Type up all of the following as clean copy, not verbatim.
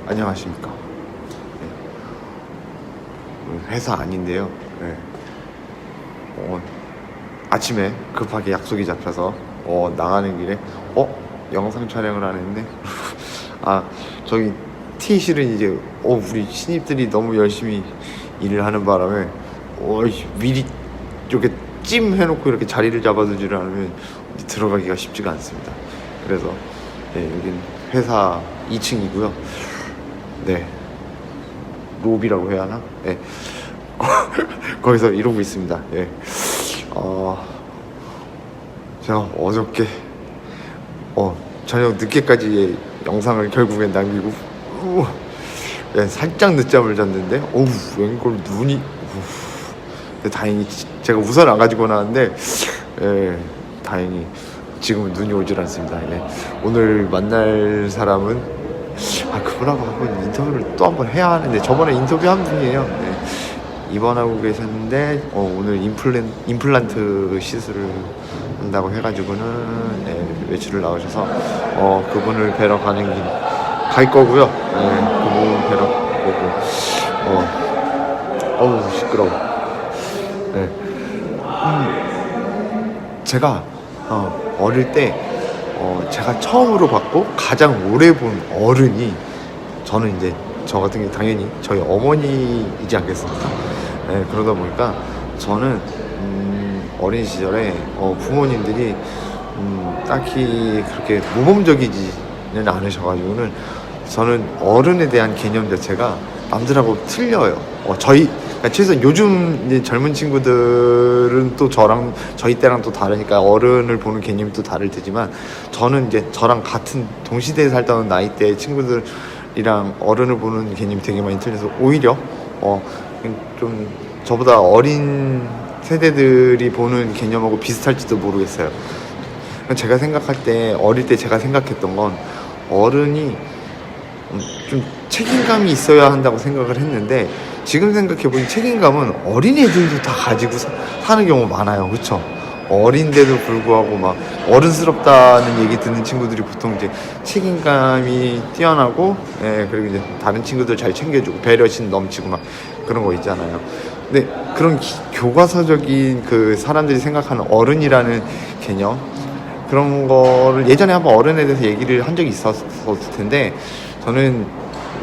안녕하십니까. 회사 아닌데요. 네. 아침에 급하게 약속이 잡혀서 나가는 길에 영상 촬영을 하는데 저기 T실은 이제 우리 신입들이 너무 열심히 일을 하는 바람에 미리 이렇게 찜 해놓고 이렇게 자리를 잡아두지를 않으면 들어가기가 쉽지가 않습니다. 그래서 여긴 회사 2층이고요. 네, 로비라고 해야 하나? 네. 거기서 이러고 있습니다. 예. 제가 어저께 저녁 늦게까지 영상을 결국엔 남기고 살짝 늦잠을 잤는데 웬걸 눈이 다행히 제가 우산 안 가지고 나왔는데 다행히 지금은 눈이 오질 않습니다. 오늘 만날 사람은 그분하고 한번 인터뷰를 또 한번 해야 하는데 저번에 인터뷰한 분이에요. 입원하고 계셨는데 오늘 임플란트 시술을 한다고 해가지고는 외출을 나오셔서 그분을 뵈러 가는 길 갈 거고요. 그분 뵈러 오고 시끄러워. 제가 어릴 때 제가 처음으로 봤고 가장 오래 본 어른이 저는 이제 저 같은 게 당연히 저희 어머니이지 않겠습니까? 그러다 보니까 저는 어린 시절에 부모님들이 딱히 그렇게 모범적이지는 않으셔가지고는 저는 어른에 대한 개념 자체가 남들하고 틀려요. 그러니까 최소한 요즘 이제 젊은 친구들은 또 저희 때랑 또 다르니까 어른을 보는 개념이 또 다를 테지만 저는 이제 저랑 같은 동시대에 살던 나이대 친구들이랑 어른을 보는 개념이 되게 많이 틀려서 오히려 좀 저보다 어린 세대들이 보는 개념하고 비슷할지도 모르겠어요. 제가 생각할 때 어릴 때 제가 생각했던 건 어른이 좀 책임감이 있어야 한다고 생각을 했는데 지금 생각해보니 책임감은 어린애들도 다 가지고 사는 경우가 많아요. 그렇죠? 어린데도 불구하고 막 어른스럽다는 얘기 듣는 친구들이 보통 이제 책임감이 뛰어나고 그리고 이제 다른 친구들 잘 챙겨주고 배려심 넘치고 막 그런 거 있잖아요. 근데 그런 교과서적인 그 사람들이 생각하는 어른이라는 개념 그런 거를 예전에 한번 어른에 대해서 얘기를 한 적이 있었을 텐데 저는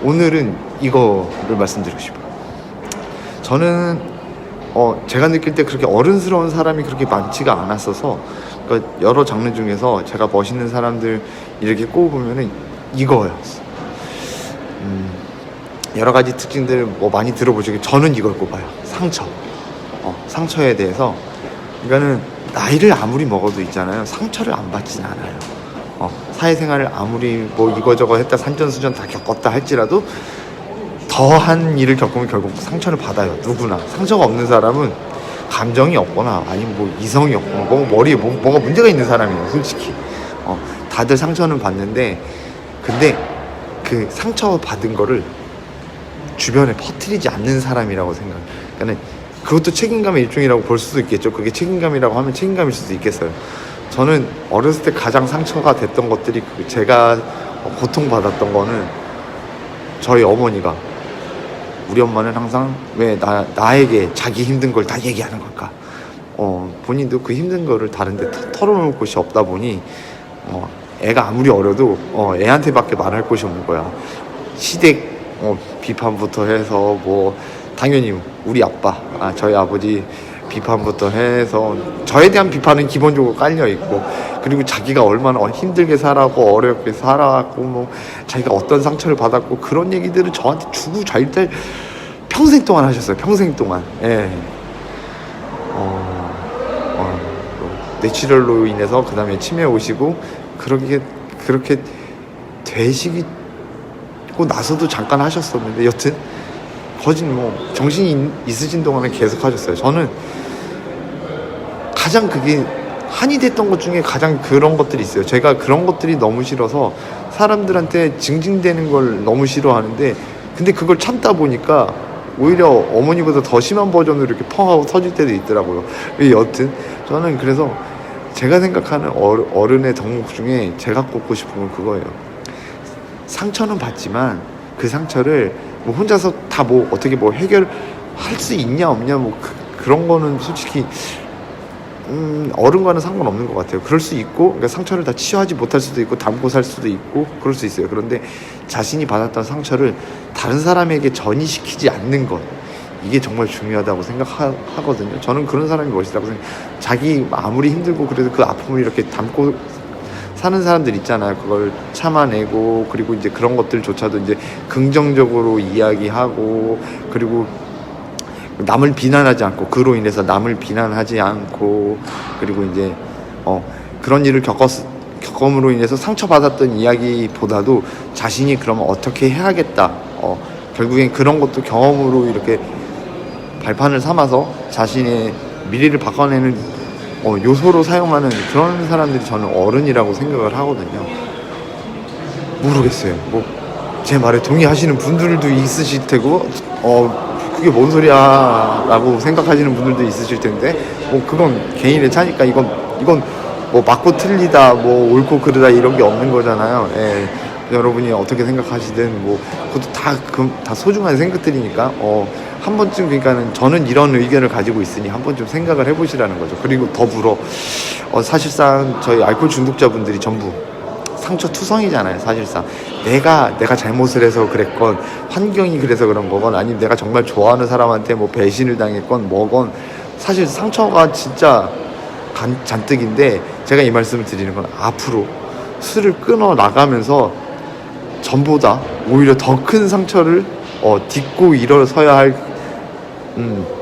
오늘은 이거를 말씀드리고 싶어요. 저는 제가 느낄 때 그렇게 어른스러운 사람이 그렇게 많지가 않았어서 그러니까 여러 장르 중에서 제가 멋있는 사람들 이렇게 꼽으면은 이거였어. 여러 가지 특징들 많이 들어보시고 저는 이걸 꼽아요. 상처에 대해서 그러니까는 나이를 아무리 먹어도 있잖아요. 상처를 안 받진 않아요. 사회생활을 아무리 이거저거 했다 산전수전 다 겪었다 할지라도 더한 일을 겪으면 결국 상처를 받아요. 누구나. 상처가 없는 사람은 감정이 없거나 아니면 이성이 없거나 머리에 뭐가 문제가 있는 사람이에요. 솔직히 다들 상처는 받는데 근데 그 상처 받은 거를 주변에 퍼뜨리지 않는 사람이라고 생각해요. 그러니까 그것도 책임감의 일종이라고 볼 수도 있겠죠. 그게 책임감이라고 하면 책임감일 수도 있겠어요. 저는 어렸을 때 가장 상처가 됐던 것들이 제가 고통받았던 거는 저희 어머니가 우리 엄마는 항상 왜 나에게 자기 힘든 걸 다 얘기하는 걸까? 본인도 그 힘든 거를 다른 데 털어놓을 곳이 없다 보니 애가 아무리 어려도 애한테밖에 말할 곳이 없는 거야. 시댁 비판부터 해서 당연히 우리 아빠, 저희 아버지 비판부터 해서 저에 대한 비판은 기본적으로 깔려 있고 그리고 자기가 얼마나 힘들게 살았고 어렵게 살았고 자기가 어떤 상처를 받았고 그런 얘기들을 저한테 주구 잘대 평생 동안 하셨어요. 평생 동안. 뇌출혈로 인해서 그 다음에 치매 오시고 그렇게 되시고 나서도 잠깐 하셨었는데 여튼 정신이 있으신 동안에 계속 하셨어요. 저는 가장 그게 한이 됐던 것 중에 가장 그런 것들이 있어요. 제가 그런 것들이 너무 싫어서 사람들한테 징징대는 걸 너무 싫어하는데 근데 그걸 참다 보니까 오히려 어머니보다 더 심한 버전으로 이렇게 펑 하고 터질 때도 있더라고요. 여튼 저는 그래서 제가 생각하는 어른의 덕목 중에 제가 꼽고 싶은 건 그거예요. 상처는 받지만 그 상처를 뭐 혼자서 다 뭐 어떻게 뭐 해결할 수 있냐 없냐 뭐 그런 거는 솔직히 어른과는 상관없는 것 같아요. 그럴 수 있고, 그러니까 상처를 다 치유하지 못할 수도 있고, 담고 살 수도 있고, 그럴 수 있어요. 그런데 자신이 받았던 상처를 다른 사람에게 전이시키지 않는 것, 이게 정말 중요하다고 생각하거든요. 저는 그런 사람이 멋있다고 생각해요. 자기 아무리 힘들고 그래도 그 아픔을 이렇게 담고 사는 사람들 있잖아요. 그걸 참아내고, 그리고 이제 그런 것들조차도 이제 긍정적으로 이야기하고, 그리고 남을 비난하지 않고, 그로 인해서 남을 비난하지 않고, 그리고 이제 그런 일을 겪음으로 인해서 상처받았던 이야기보다도 자신이 그러면 어떻게 해야겠다, 결국엔 그런 것도 경험으로 이렇게 발판을 삼아서 자신의 미래를 바꿔내는 요소로 사용하는 그런 사람들이 저는 어른이라고 생각을 하거든요. 모르겠어요. 뭐 제 말에 동의하시는 분들도 있으실 테고, 그게 뭔 소리야 라고 생각하시는 분들도 있으실 텐데, 뭐 그건 개인의 차니까 이건 뭐 맞고 틀리다, 뭐 옳고 그르다 이런 게 없는 거잖아요. 예. 여러분이 어떻게 생각하시든 뭐 그것도 다 소중한 생각들이니까 한 번쯤, 그러니까는 저는 이런 의견을 가지고 있으니 한 번쯤 생각을 해보시라는 거죠. 그리고 더불어 사실상 저희 알코올 중독자분들이 전부 상처 투성이잖아요. 사실상 내가 잘못을 해서 그랬건, 환경이 그래서 그런 거건, 아니면 내가 정말 좋아하는 사람한테 뭐 배신을 당했건 뭐건, 사실 상처가 진짜 잔뜩인데, 제가 이 말씀을 드리는 건 앞으로 술을 끊어 나가면서 전보다 오히려 더 큰 상처를 딛고 일어서야 할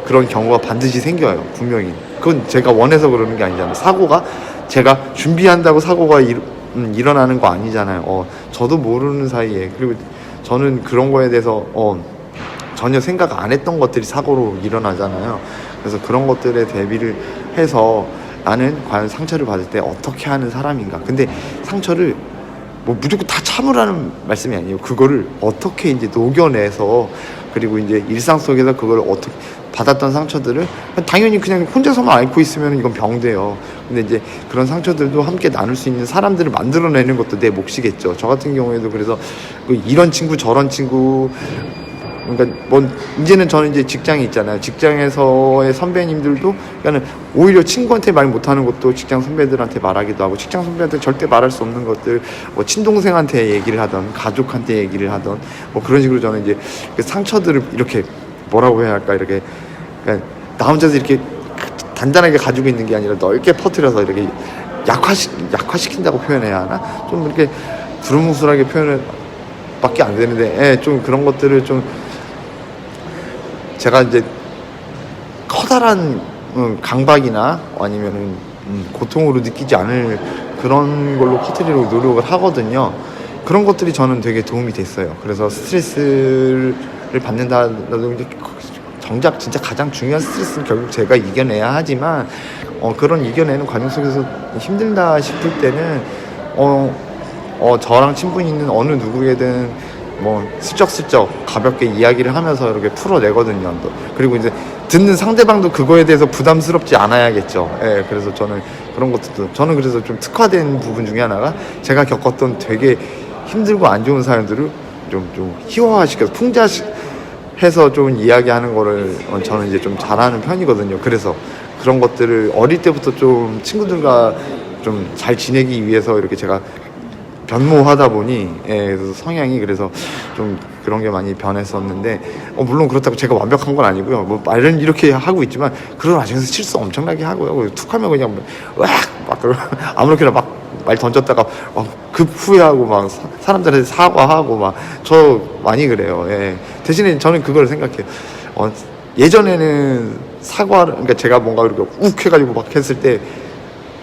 그런 경우가 반드시 생겨요. 분명히. 그건 제가 원해서 그러는 게 아니잖아요. 사고가 제가 준비한다고 사고가 일어나는 거 아니잖아요. 저도 모르는 사이에, 그리고 저는 그런 거에 대해서 전혀 생각 안 했던 것들이 사고로 일어나잖아요. 그래서 그런 것들에 대비를 해서 나는 과연 상처를 받을 때 어떻게 하는 사람인가. 근데 상처를 뭐 무조건 다 참으라는 말씀이 아니에요. 그거를 어떻게 이제 녹여내서, 그리고 이제 일상 속에서 그걸 어떻게 받았던 상처들을 당연히 그냥 혼자서만 앓고 있으면 이건 병돼요. 근데 이제 그런 상처들도 함께 나눌 수 있는 사람들을 만들어내는 것도 내 몫이겠죠. 저 같은 경우에도 그래서 이런 친구 저런 친구, 그러니까 뭐 이제는 저는 이제 직장이 있잖아요. 직장에서의 선배님들도, 그러니까 오히려 친구한테 말 못하는 것도 직장 선배들한테 말하기도 하고, 직장 선배한테 절대 말할 수 없는 것들 뭐 친동생한테 얘기를 하던, 가족한테 얘기를 하던, 뭐 그런 식으로 저는 이제 그 상처들을 이렇게 뭐라고 해야 할까, 이렇게 그러니까 나 혼자서 이렇게 단단하게 가지고 있는 게 아니라 넓게 퍼뜨려서 이렇게 약화시킨다고 표현해야 하나? 좀 이렇게 두루뭉술하게 표현을 밖에 안 되는데, 좀 그런 것들을 좀 제가 이제 커다란 강박이나 아니면은 고통으로 느끼지 않을 그런 걸로 퍼뜨리려고 노력을 하거든요. 그런 것들이 저는 되게 도움이 됐어요. 그래서 스트레스를 받는다라도 이제 정작 진짜 가장 중요한 스트레스는 결국 제가 이겨내야 하지만, 그런 이겨내는 과정 속에서 힘들다 싶을 때는 저랑 친분이 있는 어느 누구에든 뭐 슬쩍슬쩍 가볍게 이야기를 하면서 이렇게 풀어내거든요. 그리고 이제 듣는 상대방도 그거에 대해서 부담스럽지 않아야겠죠. 예, 그래서 저는 그런 것도, 저는 그래서 좀 특화된 부분 중에 하나가 제가 겪었던 되게 힘들고 안 좋은 사연들을 좀 희화화시켜서 풍자해서 좀 이야기하는 거를 저는 이제 좀 잘하는 편이거든요. 그래서 그런 것들을 어릴 때부터 좀 친구들과 좀 잘 지내기 위해서 이렇게 제가 변모하다 보니, 그래서 성향이, 그래서 좀 그런 게 많이 변했었는데, 물론 그렇다고 제가 완벽한 건 아니고요. 뭐 말은 이렇게 하고 있지만 그런 와중에서 실수 엄청나게 하고요. 툭하면 그냥 막 아무렇게나 막 말 던졌다가 급 후회하고 막 사람들한테 사과하고 막, 저 많이 그래요. 대신에 저는 그걸 생각해요. 예전에는 사과를, 그러니까 제가 뭔가 이렇게 욱 해가지고 막 했을 때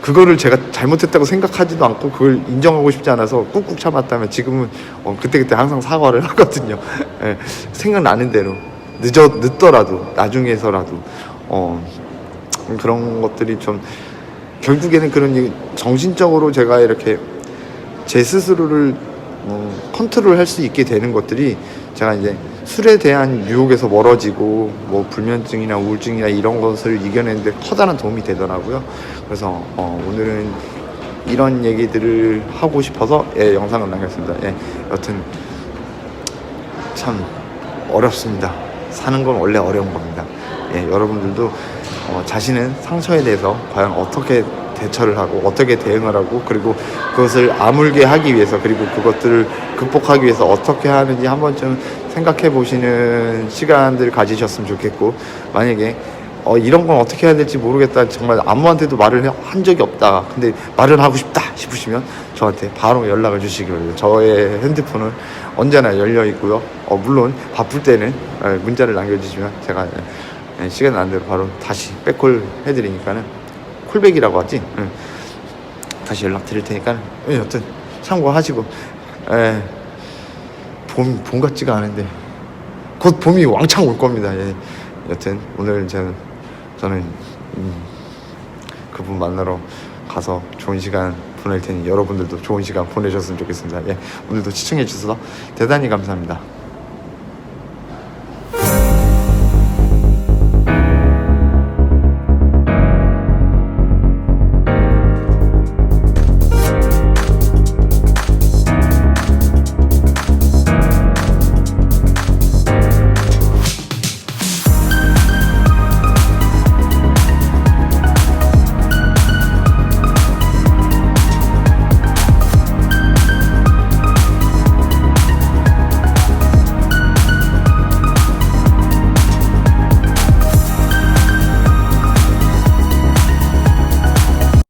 그거를 제가 잘못했다고 생각하지도 않고 그걸 인정하고 싶지 않아서 꾹꾹 참았다면, 지금은 그때그때 항상 사과를 하거든요. 생각나는 대로 늦더라도 나중에서라도 그런 것들이 좀 결국에는 그런 정신적으로 제가 이렇게 제 스스로를 컨트롤할 수 있게 되는 것들이, 제가 이제 술에 대한 유혹에서 멀어지고 뭐 불면증이나 우울증이나 이런 것을 이겨내는데 커다란 도움이 되더라고요. 그래서 오늘은 이런 얘기들을 하고 싶어서 영상을 남겼습니다. 여튼 참 어렵습니다. 사는 건 원래 어려운 겁니다. 예, 여러분들도 자신의 상처에 대해서 과연 어떻게 대처를 하고 어떻게 대응을 하고 그리고 그것을 아물게 하기 위해서 그리고 그것들을 극복하기 위해서 어떻게 하는지 한 번쯤 생각해 보시는 시간들 가지셨으면 좋겠고, 만약에 이런 건 어떻게 해야 될지 모르겠다, 정말 아무한테도 말을 한 적이 없다, 근데 말을 하고 싶다 싶으시면 저한테 바로 연락을 주시기 바랍니다. 저의 핸드폰은 언제나 열려 있고요. 물론 바쁠 때는 문자를 남겨주시면 제가 시간 나는 대로 바로 다시 백콜 해드리니까는, 콜백이라고 하지, 다시 연락 드릴 테니까 여튼 참고하시고, 봄 같지가 않은데 곧 봄이 왕창 올 겁니다. 예. 여튼 오늘 저는 그분 만나러 가서 좋은 시간 보낼 테니 여러분들도 좋은 시간 보내셨으면 좋겠습니다. 예. 오늘도 시청해 주셔서 대단히 감사합니다.